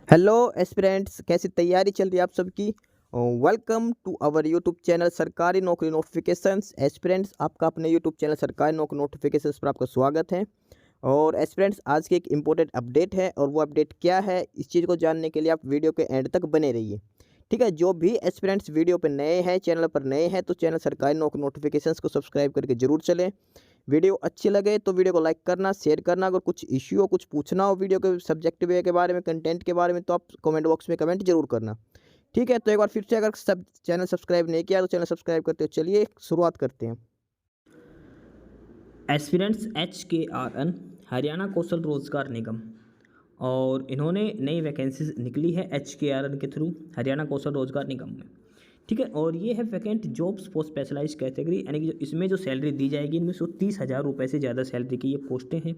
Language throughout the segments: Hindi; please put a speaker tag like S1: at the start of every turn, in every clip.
S1: हेलो एस्पिरेंट्स, कैसी तैयारी चल रही है आप सबकी। Welcome to our YouTube channel सरकारी नौकरी नोटिफिकेशंस। एस्पिरेंट्स, आपका अपने यूट्यूब चैनल सरकारी नौकरी नोटिफिकेशंस पर आपका स्वागत है। और एस्पिरेंट्स, आज की एक इम्पोर्टेंट अपडेट है और वो अपडेट क्या है, इस चीज़ को जानने के लिए आप वीडियो के एंड तक बने रहिए। ठीक है, जो भी एस्पिरेंट्स वीडियो पर नए हैं, चैनल पर नए हैं, तो चैनल सरकारी नौकरी नोटिफिकेशंस को सब्सक्राइब करके जरूर चलें। वीडियो अच्छी लगे तो वीडियो को लाइक करना, शेयर करना। अगर कुछ इश्यू हो, कुछ पूछना हो वीडियो के सब्जेक्ट वे के बारे में, कंटेंट के बारे में, तो आप कमेंट बॉक्स में कमेंट जरूर करना। ठीक है, तो एक बार फिर से, अगर सब चैनल सब्सक्राइब नहीं किया तो चैनल सब्सक्राइब करते हो। चलिए शुरुआत करते हैं।
S2: एस्पिरेंट्स HKRN हरियाणा कौशल रोजगार निगम, और इन्होंने नई वैकेंसीज निकली है HKRN के थ्रू हरियाणा कौशल रोजगार निगम में। ठीक है, और ये है vacant jobs for specialised category, यानी कि इसमें जो सैलरी दी जाएगी इनमें 30,000 रुपये से ज़्यादा सैलरी की ये पोस्टें हैं।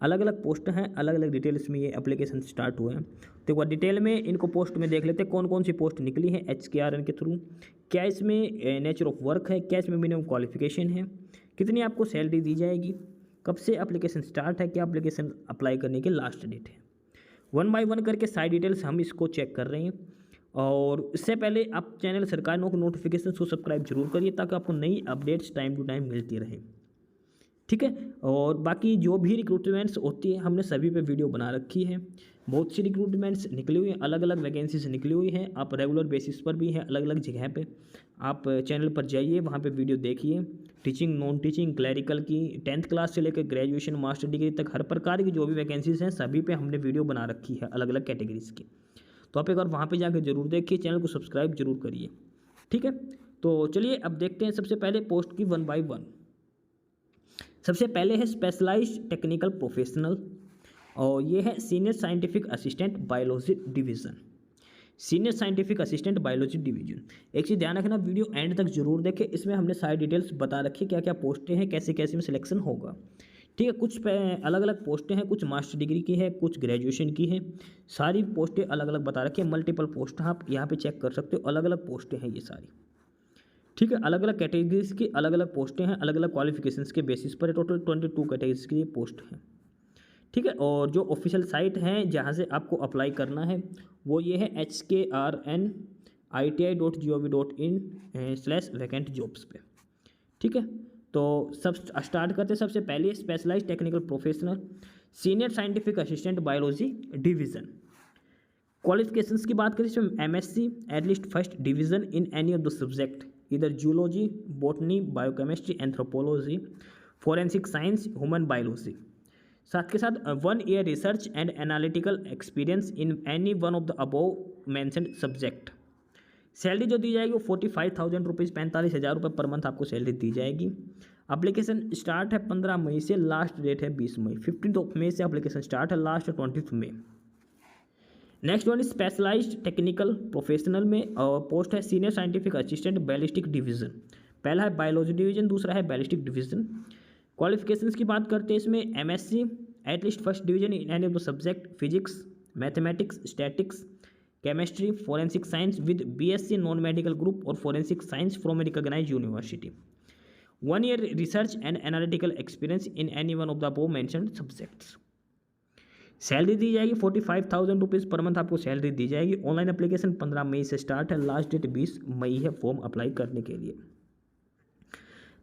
S2: अलग अलग पोस्ट हैं, अलग अलग डिटेल्स में ये एप्लीकेशन स्टार्ट हुए हैं। तो एक बार डिटेल में इनको पोस्ट में देख लेते हैं कौन कौन सी पोस्ट निकली है HKRN के थ्रू। क्या इसमें नेचर ऑफ वर्क है, क्या इसमें मिनिमम क्वालिफिकेशन है, कितनी आपको सैलरी दी जाएगी, कब से एप्लीकेशन स्टार्ट है, क्या एप्लीकेशन अप्लाई करने की लास्ट डेट है। वन बाय वन करके सारी डिटेल्स हम इसको चेक कर रहे हैं। और इससे पहले आप चैनल सरकारी नौकरी नोटिफिकेशन को सब्सक्राइब जरूर करिए ताकि आपको नई अपडेट्स टाइम टू टाइम मिलती रहे। ठीक है, और बाकी जो भी रिक्रूटमेंट्स होती है हमने सभी पे वीडियो बना रखी है। बहुत सी रिक्रूटमेंट्स निकली हुई हैं, अलग अलग वैकेंसीज निकली हुई हैं, आप रेगुलर बेसिस पर भी हैं अलग अलग जगह पे। आप चैनल पर जाइए, वहाँ पे वीडियो देखिए। टीचिंग, नॉन टीचिंग, क्लैरिकल की 10th क्लास से लेकर ग्रेजुएशन मास्टर डिग्री तक हर प्रकार की जो भी वैकेंसीज हैं सभी पे हमने वीडियो बना रखी है अलग अलग कैटेगरीज की। तो आप एक बार वहाँ पर जाकर जरूर देखिए, चैनल को सब्सक्राइब जरूर करिए। ठीक है, तो चलिए अब देखते हैं सबसे पहले पोस्ट की वन बाई वन। सबसे पहले है स्पेशलाइज्ड टेक्निकल प्रोफेशनल, और ये है senior scientific assistant biology division. Senior scientific assistant biology division. एक चीज़ ध्यान रखना, वीडियो एंड तक जरूर देखें, इसमें हमने सारी डिटेल्स बता रखी क्या क्या पोस्टें हैं, कैसे कैसे में सिलेक्शन होगा। ठीक है, कुछ अलग अलग पोस्टें हैं, कुछ मास्टर डिग्री की है, कुछ ग्रेजुएशन की है। सारी पोस्टें अलग अलग बता रखी है, मल्टीपल पोस्ट आप यहाँ पे चेक कर सकते हो, अलग अलग पोस्टें हैं ये सारी। ठीक है, अलग अलग कैटेगरीज की अलग अलग पोस्टें हैं, अलग अलग क्वालिफिकेशंस के बेसिस पर टोटल 22 कैटेगरीज की ये पोस्ट हैं। ठीक है, और जो ऑफिशियल साइट है जहाँ से आपको अप्लाई करना है वो ये है hkrniti.gov.in/vacant jobs पे। ठीक है, तो सब स्टार्ट करते हैं। सबसे पहले specialised technical professional senior scientific assistant biology division. Qualifications की बात करें इसमें MSc at least first division in any of the subject, इधर zoology, botany, biochemistry, anthropology, forensic science, human biology. साथ के साथ 1 year research and analytical experience in any one of the above mentioned subject. Salary जो दी जाएगी वो 45,000 रुपीज़, 45,000 रुपये पर मंथ आपको सैलरी दी जाएगी। एप्लीकेशन स्टार्ट है 15 मई से, लास्ट डेट है 20 मई। 15 मई से एप्लीकेशन स्टार्ट है, लास्ट 20 मई। Next one specialised technical professional में पोस्ट है senior scientific assistant ballistic division. पहला है बायोलॉजी डिवीजन, दूसरा है बैलिस्टिक डिवीजन। क्वालिफिकेशंस की बात करते हैं इसमें MSc at least first division in any of the subject, physics, mathematics, statics, chemistry, forensic science with BSc non medical group और forensic science from a recognised university. 1 year research and analytical experience in any one of the above mentioned subjects. Salary दी जाएगी 45,000 रुपीज़ पर मंथ आपको सैलरी दी जाएगी। ऑनलाइन एप्लीकेशन 15 मई से स्टार्ट है, लास्ट डेट 20 मई है फॉर्म अप्लाई करने के लिए।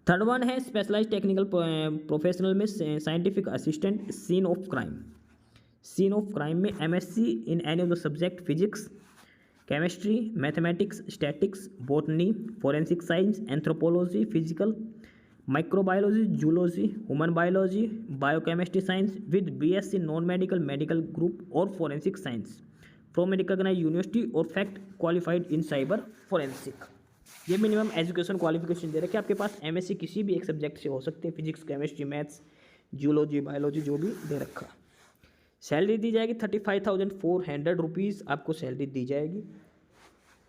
S2: थर्ड वन है स्पेशलाइज्ड टेक्निकल प्रोफेशनल में scientific assistant scene of crime. Scene of crime में MSc in any of the subject, physics, chemistry, mathematics, statics, botany, forensic science, anthropology, physical, microbiology, zoology, human biology, biochemistry science with BSc non medical medical group और forensic science from a recognised university और fact qualified in cyber forensic. ये मिनिमम एजुकेशन क्वालिफिकेशन दे रखे, आपके पास MSc किसी भी एक सब्जेक्ट से हो सकते हैं, physics, chemistry, maths, zoology, biology जो भी दे रखा। सैलरी दी जाएगी 35,400 रुपीज़ आपको सैलरी दी जाएगी।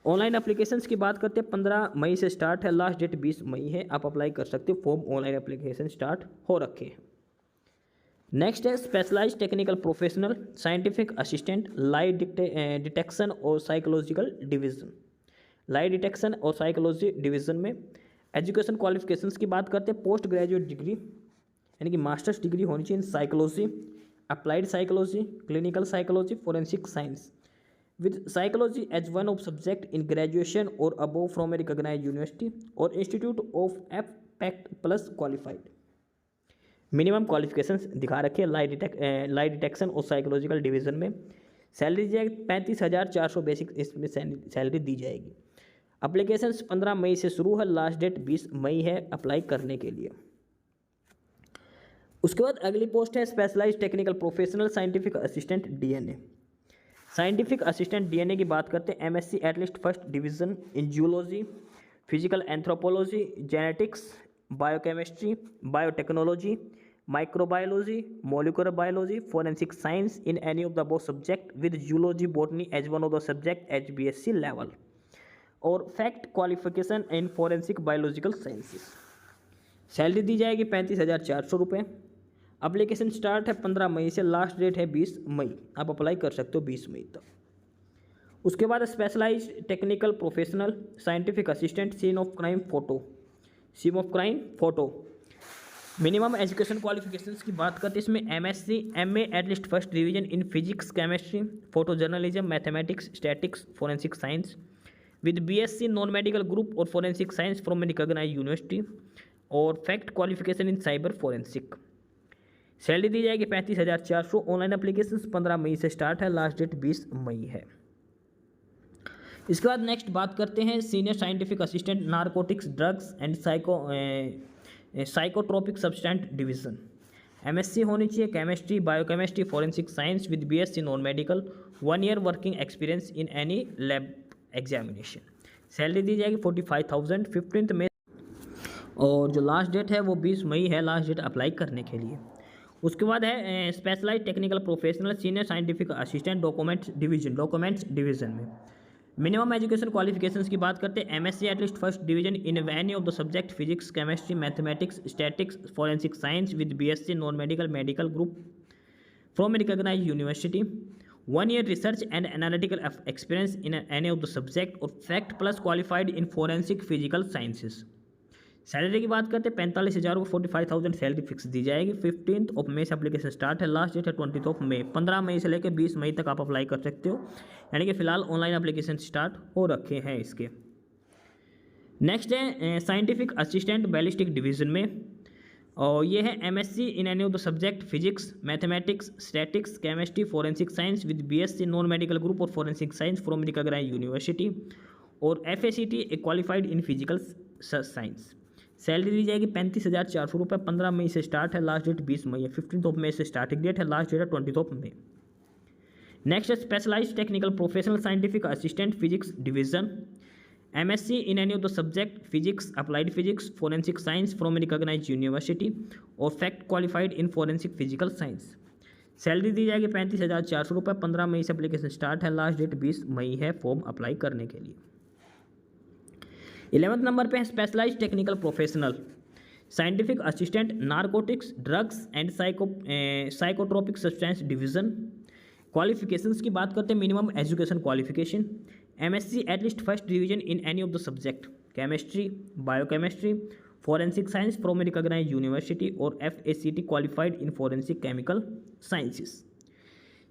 S2: ऑनलाइन एप्लीकेशंस की बात करते हैं 15 मई से स्टार्ट है, लास्ट डेट 20 मई है, आप अप्लाई कर सकते हो, फॉर्म ऑनलाइन एप्लीकेशन स्टार्ट हो रखे हैं। नेक्स्ट है specialised technical professional scientific assistant light detection और साइकोलॉजिकल डिवीजन। लाइट डिटेक्शन और साइकोलॉजी डिवीजन में एजुकेशन क्वालिफिकेशंस की बात करते हैं पोस्ट ग्रेजुएट डिग्री यानी कि मास्टर्स डिग्री होनी चाहिए इन psychology, applied psychology, clinical psychology, forensic science with psychology as one of subject in graduation or above from a recognized university or institute of FPACT plus qualified। Minimum qualifications दिखा रखे लाई डिटेक्शन और साइकोलॉजिकल डिवीजन में। सैलरी दी जाएगी 35,400 बेसिक, इसमें सैलरी दी जाएगी। अप्लीकेशंस 15 मई से शुरू है, लास्ट डेट 20 मई है अप्लाई करने के लिए। उसके बाद अगली पोस्ट है specialised technical professional scientific assistant DNA. Scientific assistant DNA की बात करते हैं, MSc at least first division in zoology, physical anthropology, genetics, biochemistry, biotechnology, microbiology, molecular biology, forensic science in any of the above subject with zoology botany as one of the subject HBSc level, और FACT qualification in forensic biological sciences. Salary दी जाएगी 35,400 रुपये। अप्लीकेशन स्टार्ट है 15 मई से, लास्ट डेट है 20 मई। आप अप्लाई कर सकते हो 20 मई तक। उसके बाद specialised technical professional scientific assistant scene of crime photo. Minimum education qualifications की बात करते हैं, इसमें MSc MA at least first division in physics, chemistry, photo journalism, mathematics, statics, forensic science with BSc non medical group और forensic science from recognised university, और FACT qualification in cyber forensic. Salary दी जाएगी 35,400। ऑनलाइन एप्लीकेशन 15 मई से स्टार्ट है, लास्ट डेट 20 मई है। इसके बाद नेक्स्ट बात करते हैं senior scientific assistant narcotics, drugs and psychotropic substance division. MSc होनी चाहिए chemistry, biochemistry, forensic science with BSc non medical, 1 year working experience in any lab examination. Salary दी जाएगी 45,000 15 मई, और जो लास्ट डेट है वो 20 मई है, लास्ट डेट अप्लाई करने के लिए। उसके बाद है specialised technical professional senior scientific assistant documents division में। मिनिमम एजुकेशन क्वालिफिकेशंस की बात करते हैं, MSc at least first division in any of the subject physics, chemistry, mathematics, statics, forensic science with BSc non medical group from recognised university, 1 year research and analytical experience in any of the subject, और FACT plus qualified in forensic physical sciences. Salary की बात करते हैं 45,000 को 45,000 सैलरी फिक्स दी जाएगी। 15 मई से एप्लीकेशन स्टार्ट है, लास्ट डेट है 20 मई। 15 मई से लेकर 20 मई तक आप अप्लाई कर सकते हो, यानी कि फिलहाल ऑनलाइन एप्लीकेशन स्टार्ट हो रखे हैं इसके। नेक्स्ट है साइंटिफिक असिस्टेंट बैलिस्टिक डिवीजन में, और ये है MSc in any of the subject physics, mathematics, statics, chemistry, forensic science with BSc non medical group और forensic science from recognised university, और FACT qualified in physical science. Salary दी जाएगी 35,400 रुपये। 15 मई से स्टार्ट है, लास्ट डेट 20 मई है। 15 मई से स्टार्टिंग डेट है, लास्ट डेट है 20 मई। नेक्स्ट है specialised technical professional scientific assistant physics division. MSc in any of the subject physics, applied physics, forensic science from recognised university, और fact qualified in forensic physical science. Salary दी जाएगी 35,400 रुपये। 15 मई से एप्लीकेशन स्टार्ट है, लास्ट डेट 20 मई है फॉर्म अप्लाई करने के लिए। 11वें नंबर पे है specialised technical professional scientific assistant narcotics, drugs and psychotropic substance division. Qualifications की बात करते हैं, minimum education qualification MSc at least first division in any of the subject chemistry, biochemistry, forensic science from recognised university, और FACT qualified in forensic chemical sciences.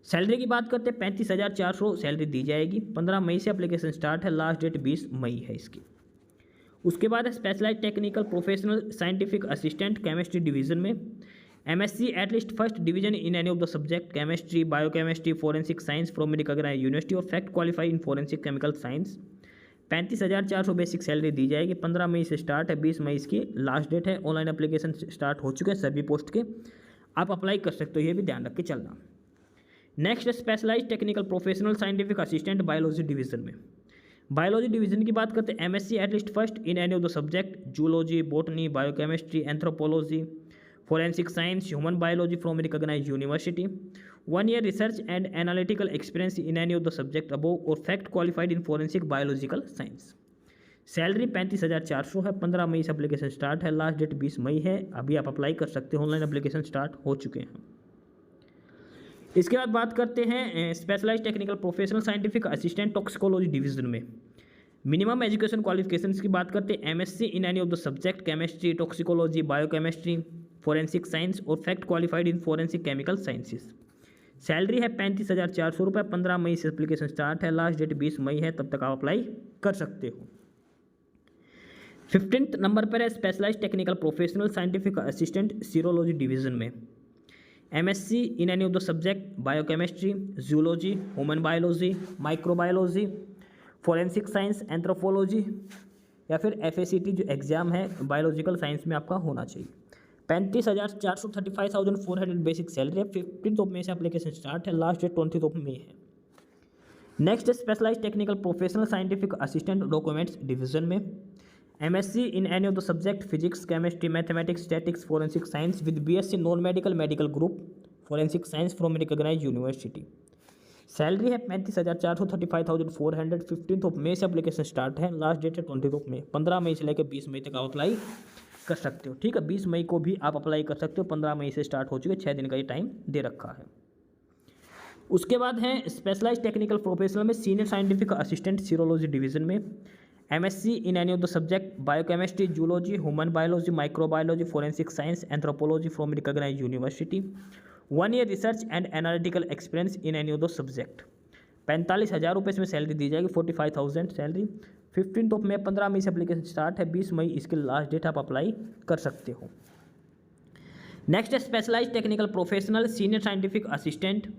S2: Salary की बात करते हैं 35,400 सैलरी दी जाएगी। 15 मई से एप्लीकेशन स्टार्ट है, लास्ट डेट 20 मई है इसकी। उसके बाद specialised technical professional scientific assistant chemistry division में, MSc at least first division in any of the subject chemistry, biochemistry, forensic science from recognised university, और fact qualified in forensic chemical science. 35,400 basic salary दी जाएगी। 15 मई से स्टार्ट है, 20 मई इसकी लास्ट डेट है। ऑनलाइन एप्लीकेशन स्टार्ट हो चुके हैं सभी पोस्ट के, आप अप्लाई कर सकते हो, ये भी ध्यान रख के चलना। Next specialised technical professional scientific assistant biology division में। बायोलॉजी डिवीजन की बात करते हैं, MSc at least first in any of the subject zoology, botany, biochemistry, anthropology, forensic science, human biology from recognised university, 1 year research and analytical experience in any of the subject above, और fact qualified in forensic biological science. Salary 35,400 है। 15 मई से एप्लीकेशन स्टार्ट है, लास्ट डेट 20 मई है। अभी आप अप्लाई कर सकते हो, ऑनलाइन एप्लीकेशन स्टार्ट हो चुके हैं। इसके बाद बात करते हैं specialised technical professional scientific assistant toxicology division में। मिनिमम एजुकेशन क्वालिफिकेशंस की बात करते हैं, MSc in any of the subject chemistry, toxicology, biochemistry, forensic science, और fact qualified in forensic chemical sciences. Salary है 35,400 रुपये। 15 मई से एप्लीकेशन स्टार्ट है, लास्ट डेट 20 मई है, तब तक आप अप्लाई कर सकते हो। 15th नंबर पर है specialised technical professional scientific assistant serology division में। MSc in any of the subject biochemistry, zoology, human biology, microbiology, forensic science, anthropology, या फिर FACT जो एग्जाम है बायोलॉजिकल साइंस में आपका होना चाहिए। 35,435,400 बेसिक सैलरी है। 15 मई से एप्लीकेशन स्टार्ट है, लास्ट डेट 20 मई है। Next specialise technical professional scientific assistant documents division में। MSc in any of the subject physics, chemistry, mathematics, statics, forensic science with BSc non medical medical group forensic science from recognised university. Salary है 35,435,400। 15 मई से एप्लीकेशन स्टार्ट है, लास्ट डेट है 20 मई। 15 मई से लेकर 20 मई तक आप अप्लाई कर सकते हो। ठीक है, 20 मई को भी आप अप्लाई कर सकते हो। 15 मई से स्टार्ट हो चुके, 6 दिन का ये टाइम दे रखा है। उसके बाद है स्पेशलाइज्ड टेक्निकल प्रोफेशनल में senior scientific assistant serology division में। MSc in any of the subject biochemistry, zoology, human biology, microbiology, forensic science, anthropology from recognised university. 1 year research and analytical experience in any of the subject. 45,000 रुपये इसमें सैलरी दी जाएगी, 45,000 सैलरी। 15 मई 15 मई से एप्लीकेशन स्टार्ट है, 20 मई इसके लास्ट डेट आप अप्लाई कर सकते हो। नेक्स्ट है specialised technical professional senior scientific assistant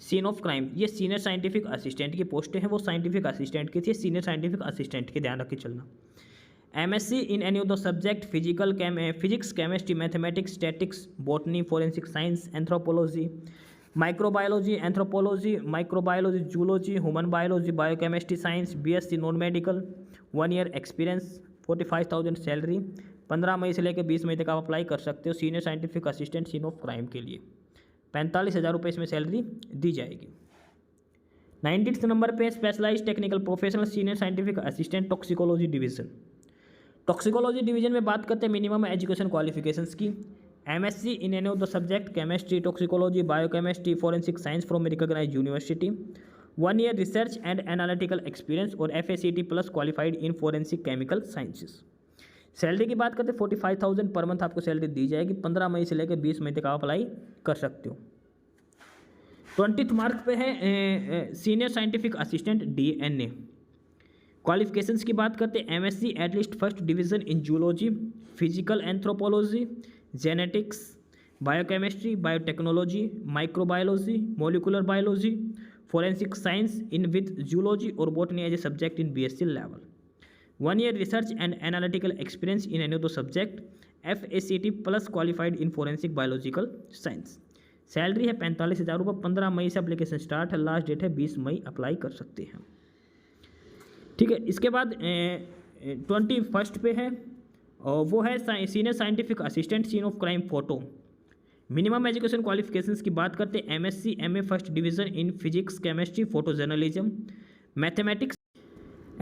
S2: scene of crime. ये सीनियर साइंटिफिक असिस्टेंट की पोस्टें हैं, वो साइंटिफिक असिस्टेंट की थी, सीनियर साइंटिफिक असिस्टेंट के ध्यान रख के चलना। MSc in any of the subject physics, chemistry, mathematics, statics, botany, forensic science, anthropology, microbiology, anthropology, microbiology, zoology, human biology, biochemistry science, BSc non medical, 1 year experience, 45,000 salary. 15 मई से लेकर 20 मई तक आप अप्लाई कर सकते हो senior scientific assistant scene of crime के लिए। 45,000 रुपये इसमें सैलरी दी जाएगी। 19th नंबर पे specialised technical professional senior scientific assistant toxicology division. Toxicology division में बात करते हैं मिनिमम एजुकेशन क्वालिफिकेशंस की। MSc in any of the subject chemistry, toxicology, biochemistry, forensic science from recognised university. 1 year research and analytical experience और FACT plus qualified in forensic chemical sciences. Salary की बात करते हैं 45,000 पर मंथ आपको सैलरी दी जाएगी। 15 मई से लेकर 20 मई तक आप अप्लाई कर सकते हो। 20th मार्क पे है senior scientific assistant DNA। Qualifications की बात करते हैं MSc at least first division in zoology, physical anthropology, genetics, biochemistry, biotechnology, microbiology, molecular biology, forensic science in with zoology और botany as a subject in BSc level. 1 year research and analytical experience in any of the subject, FACT plus qualified in forensic biological science. Salary है 45,000 रुपये। 15 मई से एप्लीकेशन स्टार्ट है, लास्ट डेट है 20 मई, अप्लाई कर सकते हैं। ठीक है, इसके बाद 21st पे है और वो है senior scientific assistant scene of crime photo. Minimum education qualifications की बात करते हैं MSc MA first division in physics, chemistry, photo journalism, mathematics.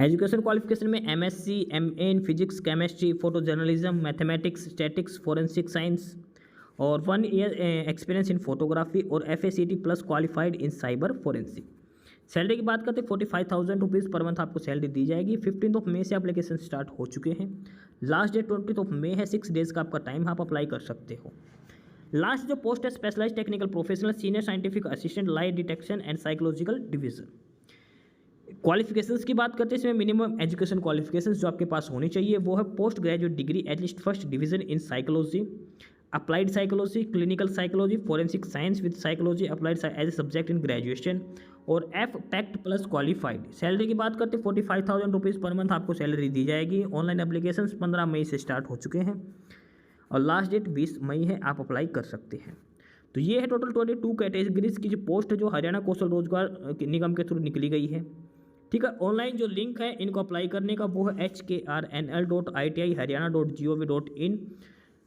S2: Education qualification में MSc MA in physics, chemistry, photo journalism, mathematics, statics, forensic science और 1 ईयर एक्सपीरियंस इन फोटोग्राफी और FACT plus qualified in cyber forensic. Salary की बात करते हैं 45,000 रुपीज़ पर मंथ आपको सैलरी दी जाएगी। 15 मई से एप्लीकेशन स्टार्ट हो चुके हैं, लास्ट डेट 20 मई है। 6 डेज़ का आपका टाइम, आप अप्लाई कर सकते हो। लास्ट जो पोस्ट है specialised technical professional senior scientific assistant lie detection and psychological division. Qualifications की बात करते हैं इसमें मिनिमम एजुकेशन क्वालिफिकेशंस जो आपके पास होनी चाहिए वो है post graduate degree at least first division in psychology, applied psychology, clinical psychology, forensic science with psychology applied as a subject in graduation और FPACT प्लस क्वालिफाइड। सैलरी की बात करते हैं 45,000 रुपीज़ पर मंथ आपको सैलरी दी जाएगी। ऑनलाइन एप्लीकेशंस 15 मई से स्टार्ट हो चुके हैं और लास्ट डेट 20 मई है, आप अप्लाई कर सकते हैं। तो ये है टोटल 22 कैटेगरीज की जो पोस्ट जो हरियाणा कौशल रोजगार निगम के थ्रू निकली गई है। ठीक है, ऑनलाइन जो लिंक है इनको अप्लाई करने का वो है hkrnl.iti.haryana.gov.in।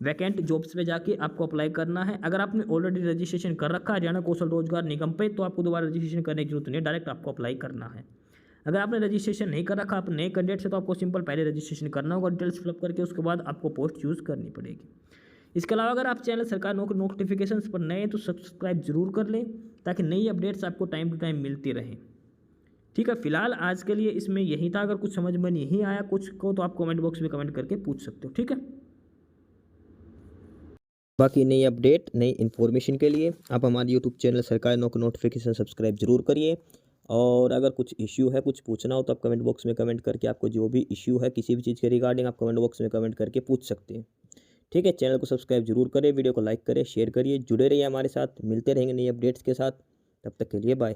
S2: वैकेंट जॉब्स पे जाके आपको अप्लाई करना है। अगर आपने ऑलरेडी रजिस्ट्रेशन कर रखा है हरियाणा कौशल रोजगार निगम पे तो आपको दोबारा रजिस्ट्रेशन करने की जरूरत नहीं है, डायरेक्ट आपको अप्लाई करना है। अगर आपने रजिस्ट्रेशन नहीं कर रखा, आप नए कैंडिडेट से, तो आपको सिंपल पहले रजिस्ट्रेशन करना होगा, डिटेल्स फिलअप करके उसके बाद आपको पोस्ट चूज़ करनी पड़ेगी। इसके अलावा अगर आप चैनल सरकार नौकरी नोटिफिकेशंस पर नए तो सब्सक्राइब जरूर कर लें ताकि नई अपडेट्स आपको टाइम टू टाइम मिलती रहें। ठीक है, फिलहाल आज के लिए इसमें यही था। अगर कुछ समझ में नहीं आया कुछ को तो आप कमेंट बॉक्स में कमेंट करके पूछ सकते हो। ठीक है।
S1: बाकी नई अपडेट नई इन्फॉर्मेशन के लिए आप हमारे यूट्यूब चैनल सरकारी नौकरी नोटिफिकेशन सब्सक्राइब जरूर करिए। और अगर कुछ इश्यू है, कुछ पूछना हो तो आप कमेंट बॉक्स में कमेंट करके आपको जो भी इश्यू है किसी भी चीज़ के रिगार्डिंग आप कमेंट बॉक्स में कमेंट करके पूछ सकते हैं। ठीक है, चैनल को सब्सक्राइब जरूर करें, वीडियो को लाइक करें, शेयर करिए, जुड़े रहिए हमारे साथ, मिलते रहेंगे नई अपडेट्स के साथ। तब तक के लिए बाय।